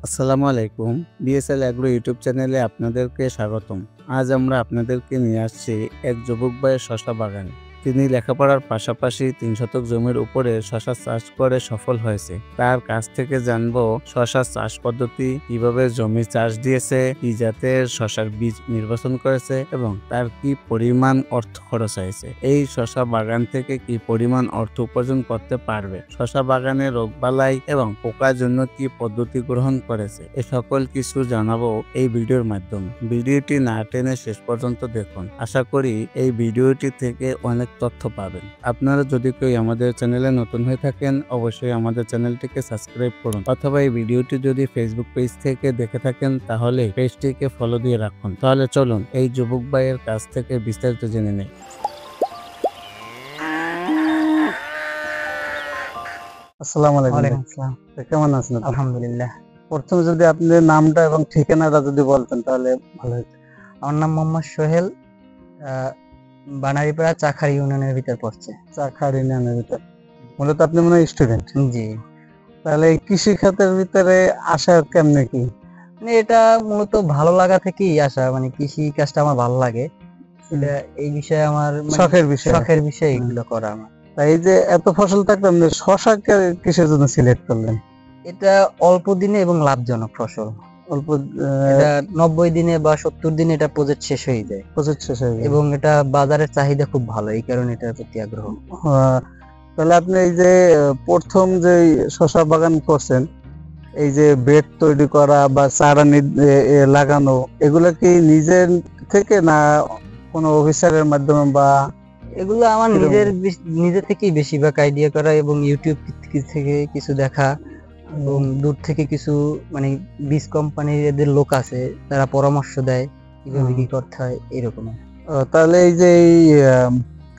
আসসালামু আলাইকুম। BSL agro YouTube চ্যানেলে আপনাদেরকে স্বাগতম। আজ আমরা আপনাদেরকে নিয়ে আসছি এক যুবক ভাইয়ের শসা বাগানে। তিনি লেখাপড়ার পাশাপাশি ৩ শতক জমির উপরে শসা চাষ করে সফল হয়েছে। তার কাছ থেকে জানবো শসা চাষ পদ্ধতি, কিভাবে জমি চাষ দিয়েছে, কি জাতের শসার বীজ নির্বাচন করেছে এবং তার কি পরিমাণ অর্থ খরচ হয়েছে। এই শসা বাগান থেকে কি পরিমাণ অর্থ উপার্জন করতে পারবে, শসা বাগানে রোগবালাই এবং পোকার জন্য কি পদ্ধতি গ্রহণ করেছে, এ সকল কিছু জানাবো এই ভিডিওর মাধ্যমে। ভিডিওটি না টেনে শেষ পর্যন্ত দেখুন। আশা করি এই ভিডিওটি থেকে অনেক তথ্য পাবেন। আপনারা যদি কেউ আমাদের চ্যানেলে নতুন হয়ে থাকেন, অবশ্যই আমাদের চ্যানেলটিকে সাবস্ক্রাইব করুন, অথবা এই ভিডিওটি যদি ফেসবুক পেজ থেকে দেখে থাকেন তাহলে পেজটিকে ফলো দিয়ে রাখুন। তাহলে চলুন এই যুবক ভাইয়ের কাছ থেকে বিস্তারিত জেনে নেই। আসসালামু আলাইকুম। ওয়ালাইকুম আসসালাম। কেমন আছেন? আলহামদুলিল্লাহ। প্রথমে যদি আপনি নামটা এবং ঠিকানাটা যদি বলতেন তাহলে ভালো হতো। আমার নাম মোহাম্মদ সোহেল। বানারীপাড়া চাখার ইউনিয়নের ভিতর পড়ছে। চাখার ইউনিয়নের ভিতর। মূলত আপনি মনে হয় স্টুডেন্ট। জি। তাহলে এই কৃষি খাতের ভিতরে আসার কেমনে কি? মানে এটা মূলত ভালো লাগা থেকেই আসা, মানে কৃষি কাজটা আমার ভালো লাগে। এটা এই বিষয়ে আমার শখের বিষয় এগুলো করা আমার। তাই এই যে এত ফসল থাকতে আপনি শসা কিসের জন্য সিলেক্ট করলেন? এটা অল্প দিনে এবং লাভজনক ফসল। অল্প এটা 90 দিনে বা 70 দিনে এটা প্রজেক্ট শেষ হয়ে যায় এবং এটা বাজারের চাহিদা খুব ভালো, এই কারণে এটার প্রতি আগ্রহ। তাহলে আপনি এই যে প্রথম যে শসা বাগান করছেন, এই যে বেড তৈরি করা বা চারা লাগানো, এগুলা কি নিজের থেকে না কোনো অফিসারের মাধ্যমে বা? এগুলো আমার নিজে থেকেই বেশিরভাগ আইডিয়া করা এবং ইউটিউব থেকে কিছু দেখা এবং দূর থেকে কিছু মানে বীজ কোম্পানির এদের লোক আছে, তারা পরামর্শ দেয় কিভাবে কি করতে হয় এরকম। তাহলে এই যে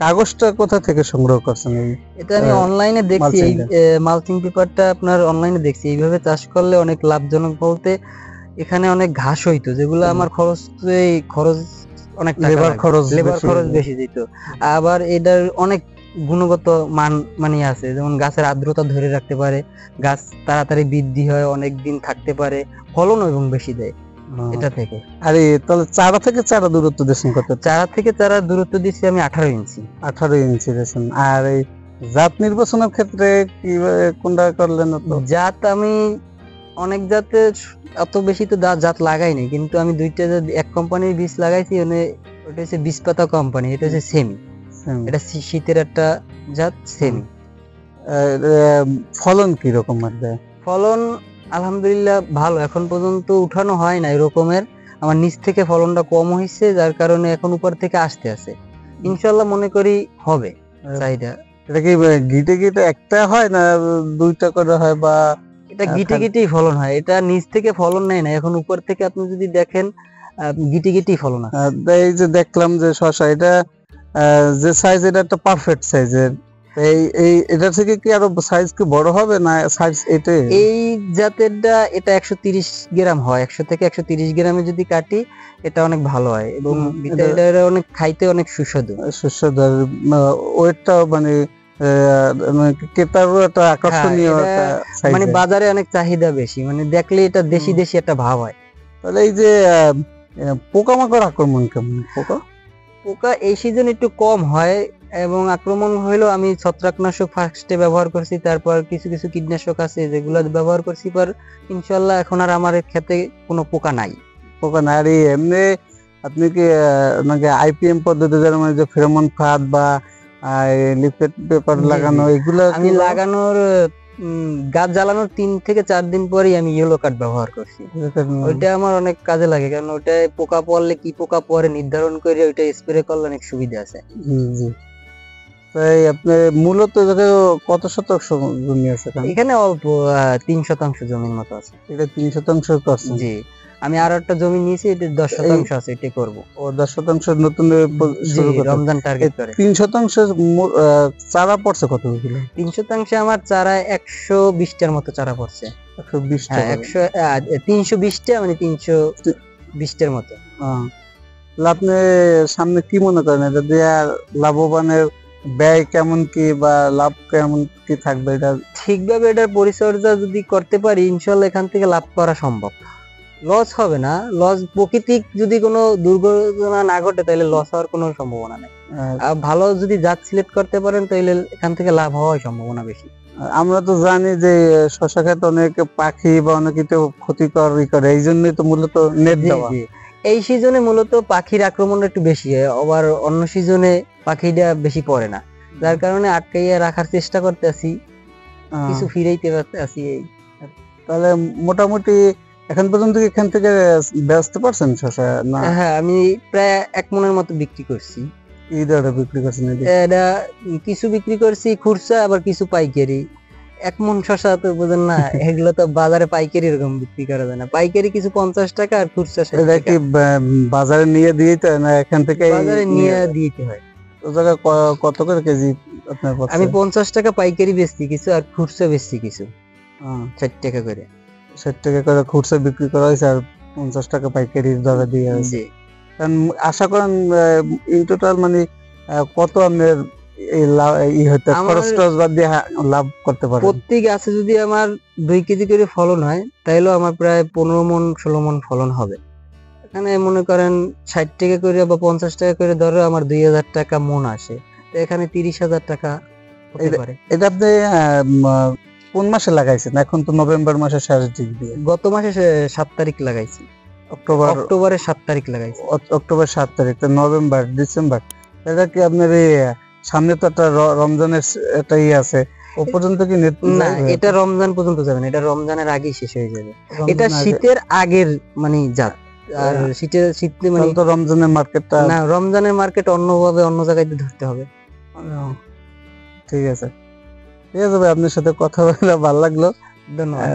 কাগজটা কোথা থেকে সংগ্রহ করছেন? এটা আমি অনলাইনে দেখছি, এই মালচিং পেপারটা আপনার অনলাইনে দেখছি। এইভাবে চাষ করলে অনেক লাভজনক বলতে এখানে অনেক ঘাস হইতো, যেগুলো আমার খরচ অনেক লেবার খরচ বেশি দিত। আবার এটার অনেক গুণগত মান মানে আছে, যেমন গাছের আর্দ্রতা ধরে রাখতে পারে, গাছ তাড়াতাড়ি বৃদ্ধি হয়, অনেক দিন থাকতে পারে, ফলনও এবং বেশি দেয় এটা থেকে। আরে তাহলে চারা থেকে চারা দূরত্ব দিয়েছেন কত? চারা থেকে চারা দূরত্ব দিচ্ছি আমি 18 ইঞ্চি। 18 ইঞ্চি দিয়েছেন। আর এই জাত নির্বাচনের ক্ষেত্রে কিভাবে কোনটা করলেন? জাত আমি অনেক জাতের, অত বেশি তো জাত লাগাই নাই, কিন্তু আমি দুইটা এক কোম্পানির বীজ লাগাইছি। ওটা হচ্ছে বীজপাতা কোম্পানি, এটা হচ্ছে সেমি, এটা শীতের একটা জাত সেমি। ফলন কি রকম? ফলন আলহামদুলিল্লাহ ভালো, এখন পর্যন্ত উঠানো হয় না এরকমের। আমার নিচ থেকে ফলনটা কম হয়েছে, যার কারণে এখন উপর থেকে আসতে আছে। ইনশাল্লাহ মনে করি হবে চাহিদা। এটা কি গিটে গিটে একটা হয় না দুইটা করে হয়? বা এটা গিটে গিটেই ফলন হয়, এটা নিচ থেকে ফলন নেয় না। এখন উপর থেকে আপনি যদি দেখেন গিটে গিটেই ফলন আছে। এই যে দেখলাম যে শসা, এটা যে সাইজ, এটা একটা পারফেক্ট সাইজের। এই এটা থেকে কি আরো সাইজ কি বড় হবে না? সাইজ এটাই এই জাতেরটা এটা 130 গ্রাম হয়, 100 থেকে 130 গ্রামে যদি কাটি এটা অনেক ভালো হয় এবং এটা অনেক খাইতে অনেক সুস্বাদু। ওয়েটটা মানে ক্রেতারও একটা আকর্ষণীয়, মানে বাজারে অনেক চাহিদা বেশি, মানে দেখলে এটা দেশি দেশি একটা ভাব হয়। তাহলে এই যে পোকামাকড় আক্রমণ কেমন? পোকা এই সিজন একটু কম হয় এবং আক্রমণ হইলেও আমি ছত্রাকনাশক ফার্স্টে ব্যবহার করছি, তারপর কিছু কিছু কীটনাশক আছে যেগুলো ব্যবহার করছি, পর ইনশাল্লাহ এখন আর আমার ক্ষেতে কোনো পোকা নাই। আর এমনি আপনি কি মানে আইপিএম পদ্ধতি, মানে যে ফেরোমন ফাঁদ বা লিকুইড পেপার লাগানো, এগুলো আমি লাগানোর গাছ জ্বালানোর 3 থেকে 4 দিন পরেই আমি ইয়েলো কার্ড ব্যবহার করছি। ওইটা আমার অনেক কাজে লাগে, কারণ ওইটায় পোকা পড়লে কি পোকা পড়ে নির্ধারণ করে ওইটা স্প্রে করলে অনেক সুবিধা আছে। তাই আপনি মূলত কত শতাংশ জমি আছে? এখানে অল্প 3 শতাংশ জমির মতো আছে। এটা 3 শতাংশ করছেন? জি, আমি আর একটা জমি নিয়েছি, এটা 10 শতাংশ আছে, এটা করব। ও 10 শতাংশ নতুন রমজান টার্গেট করে। 3 শতাংশ চারা পড়ছে কত কিলো? 3 শতাংশে আমার চারা 120 টার মতো চারা পড়ছে। 120 টা? 320 টা, মানে 320 টার মতো। আপনি সামনে কি মনে করেন, এটা দিয়ে লাভবানের ব্যয় কেমন কি বা লাভ কেমন কি থাকবে এটা? ঠিকভাবে এটার পরিচর্যা যদি করতে পারি ইনশাল্লাহ এখান থেকে লাভ করা সম্ভব। লস হবে না, লস প্রাকৃতিক যদি কোনো দুর্ঘটনা না ঘটে তাহলে লস হওয়ার কোনো সম্ভাবনা নেই। আর ভালো যদি জাত সিলেক্ট করতে পারেন তাহলে এখান থেকে লাভ হওয়ার সম্ভাবনা বেশি। আমরা তো জানি যে শশা ক্ষেত অনেক পাখি বা অনেক কিছু ক্ষতিকর করে, এই জন্যই তো মূলত নেট জি, দেওয়া। জি। এই সিজনে মূলত পাখির আক্রমণ একটু বেশি হয়, আবার অন্য সিজনে পাখিটা বেশি পড়ে না, যার কারণে আটকাইয়া রাখার চেষ্টা করতে আছি, কিছু ফিরাইতে পারতে আছি এই। তাহলে মোটামুটি এখন পর্যন্ত কি এখান থেকে বেচতে পারছেন শশা না? হ্যাঁ, আমি প্রায় 1 মনের মতো বিক্রি করছি। এই দরে বিক্রি করছেন? এটা কিছু বিক্রি করছি খুচরা, আবার কিছু পাইকারি। 1 মন শসা তো বুঝেন না, এগুলো তো বাজারে পাইকারি এরকম বিক্রি করা যায় না। পাইকারি কিছু 50 টাকা আর খুচরা 60 এটা কি টাকা। বাজারে নিয়ে দিতে হয় না এখান থেকে? বাজারে নিয়ে দিতে হয়। তো জায়গা কত করে কেজি আপনার পড়ছে? আমি 50 টাকা পাইকারি বেচছি কিছু, আর খুচরা বেচছি কিছু 60 টাকা করে। 60 টাকা করে খুচরা বিক্রি করা হয়েছে আর 50 টাকা পাইকারি দরে দিয়ে হয়েছে। জি। কারণ আশা করেন ইন টোটাল মানে কত আপনার এই হতে খরচ টরচ বাদ দিয়ে লাভ করতে পারেন? প্রতি গাছে যদি আমার 2 কেজি করে ফলন হয় তাহলেও আমার প্রায় 15 মন 16 মন ফলন হবে। এখানে মনে করেন 60 টাকা করে বা 50 টাকা করে ধরো আমার 2000 টাকা মন আসে, তো এখানে 30,000 টাকা হতে পারে। এটা আপনি কোন মাসে লাগাইছেন? এখন তো নভেম্বর মাসের শেষের দিক দিয়ে। গত মাসে 7 তারিখ লাগাইছি, অক্টোবরের 7 তারিখ লাগাইছি। অক্টোবর 7 তারিখ, তো নভেম্বর ডিসেম্বর, এটা কি আপনার এই সামনে তো একটা রমজানের একটা আছে, ও পর্যন্ত কি নেট? না, এটা রমজান পর্যন্ত যাবে না, এটা রমজানের আগেই শেষ হয়ে যাবে। এটা শীতের আগের মানে জাত, আর শীত মানে তো রমজানের মার্কেটটা না, রমজানের মার্কেট অন্যভাবে অন্য জায়গায় ধরতে হবে। ঠিক আছে, ঠিক আছে ভাই, আপনার সাথে কথা বলে ভালো লাগলো। ধন্যবাদ।